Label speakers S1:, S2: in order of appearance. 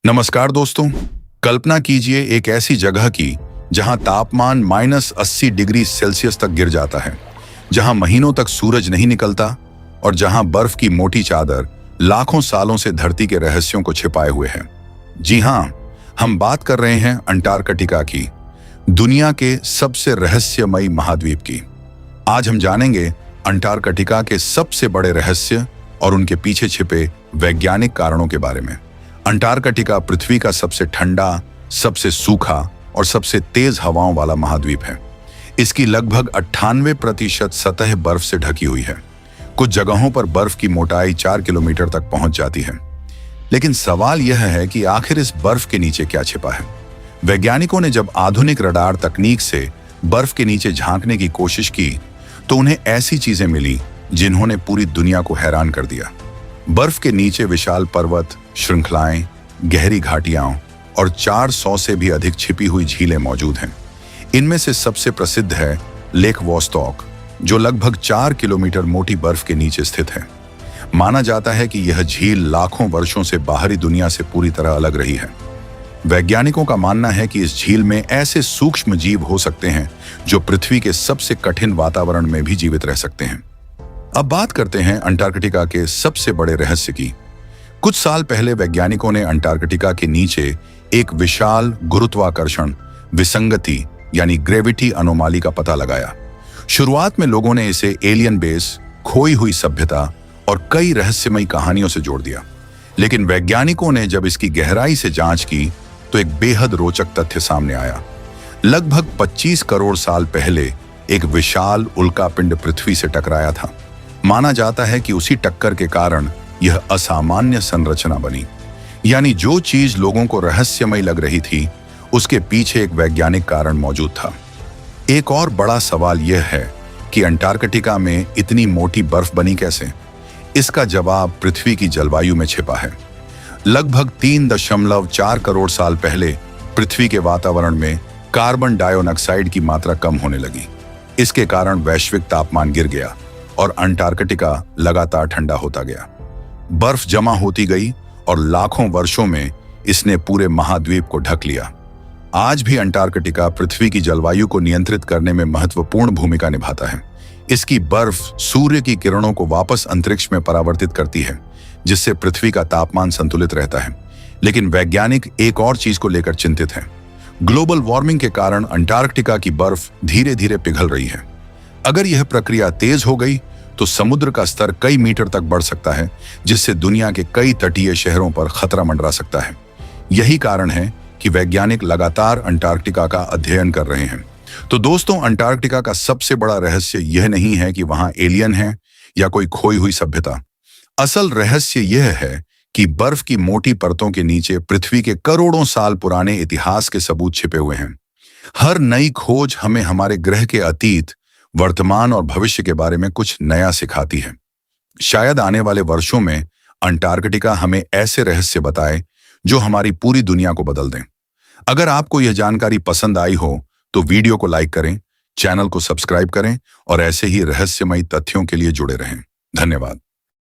S1: नमस्कार दोस्तों। कल्पना कीजिए एक ऐसी जगह की जहां तापमान -80 डिग्री सेल्सियस तक गिर जाता है, जहां महीनों तक सूरज नहीं निकलता और जहां बर्फ की मोटी चादर लाखों सालों से धरती के रहस्यों को छिपाए हुए है। जी हां, हम बात कर रहे हैं अंटार्कटिका की, दुनिया के सबसे रहस्यमयी महाद्वीप की। आज हम जानेंगे अंटार्कटिका के सबसे बड़े रहस्य और उनके पीछे छिपे वैज्ञानिक कारणों के बारे में। अंटार्कटिका पृथ्वी का सबसे ठंडा, सबसे सूखा और सबसे तेज हवाओं वाला महाद्वीप है। इसकी लगभग 98% सतह बर्फ से ढकी हुई है। कुछ जगहों पर बर्फ की मोटाई 4 किलोमीटर तक पहुंच जाती है। लेकिन सवाल यह है कि आखिर इस बर्फ के नीचे क्या छिपा है। वैज्ञानिकों ने जब आधुनिक रडार तकनीक से बर्फ के नीचे झांकने की कोशिश की तो उन्हें ऐसी चीजें मिली जिन्होंने पूरी दुनिया को हैरान कर दिया। बर्फ के नीचे विशाल पर्वत श्रृंखलाएं, गहरी घाटियां और 400 से भी अधिक छिपी हुई झीलें मौजूद हैं। इनमें से सबसे प्रसिद्ध है लेक वोस्टॉक, जो लगभग 4 किलोमीटर मोटी बर्फ के नीचे स्थित है। माना जाता है कि यह झील लाखों वर्षों से बाहरी दुनिया से पूरी तरह अलग रही है। वैज्ञानिकों का मानना है कि इस झील में ऐसे सूक्ष्म जीव हो सकते हैं जो पृथ्वी के सबसे कठिन वातावरण में भी जीवित रह सकते हैं। अब बात करते हैं अंटार्कटिका के सबसे बड़े रहस्य की। कुछ साल पहले वैज्ञानिकों ने अंटार्कटिका के नीचे एक विशाल गुरुत्वाकर्षण विसंगति यानी ग्रेविटी अनोमाली का पता लगाया। शुरुआत में लोगों ने इसे एलियन बेस, खोई हुई सभ्यता और कई रहस्यमयी कहानियों से जोड़ दिया। लेकिन वैज्ञानिकों ने जब इसकी गहराई से जांच की तो एक बेहद रोचक तथ्य सामने आया। लगभग 25 करोड़ साल पहले एक विशाल उल्कापिंड पृथ्वी से टकराया था। माना जाता है कि उसी टक्कर के कारण यह असामान्य संरचना बनी। यानी जो चीज लोगों को रहस्यमय लग रही थी, उसके पीछे एक वैज्ञानिक कारण मौजूद था। एक और बड़ा सवाल यह है कि अंटार्कटिका में इतनी मोटी बर्फ बनी कैसे? इसका जवाब पृथ्वी की जलवायु में छिपा है। लगभग 3.4 करोड़ साल पहले पृथ्वी के वातावरण में कार्बन डाइऑक्साइड की मात्रा कम होने लगी। इसके कारण वैश्विक तापमान गिर गया और अंटार्कटिका लगातार ठंडा होता गया। बर्फ जमा होती गई और लाखों वर्षों में इसने पूरे महाद्वीप को ढक लिया। आज भी अंटार्कटिका पृथ्वी की जलवायु को नियंत्रित करने में महत्वपूर्ण भूमिका निभाता है। इसकी बर्फ सूर्य की किरणों को वापस अंतरिक्ष में परावर्तित करती है, जिससे पृथ्वी का तापमान संतुलित रहता है। लेकिन वैज्ञानिक एक और चीज को लेकर चिंतित हैं। ग्लोबल वार्मिंग के कारण अंटार्कटिका की बर्फ धीरे धीरे पिघल रही है। अगर यह प्रक्रिया तेज हो गई तो समुद्र का स्तर कई मीटर तक बढ़ सकता है, जिससे दुनिया के कई तटीय शहरों पर खतरा मंडरा सकता है। यही कारण है कि वैज्ञानिक लगातार अंटार्कटिका का अध्ययन कर रहे हैं। तो दोस्तों, अंटार्कटिका का सबसे बड़ा रहस्य यह नहीं है कि वहां एलियन है या कोई खोई हुई सभ्यता। असल रहस्य यह है कि बर्फ की मोटी परतों के नीचे पृथ्वी के करोड़ों साल पुराने इतिहास के सबूत छिपे हुए हैं। हर नई खोज हमें हमारे ग्रह के अतीत, वर्तमान और भविष्य के बारे में कुछ नया सिखाती है। शायद आने वाले वर्षों में अंटार्कटिका हमें ऐसे रहस्य बताए जो हमारी पूरी दुनिया को बदल दें। अगर आपको यह जानकारी पसंद आई हो तो वीडियो को लाइक करें, चैनल को सब्सक्राइब करें और ऐसे ही रहस्यमयी तथ्यों के लिए जुड़े रहें। धन्यवाद।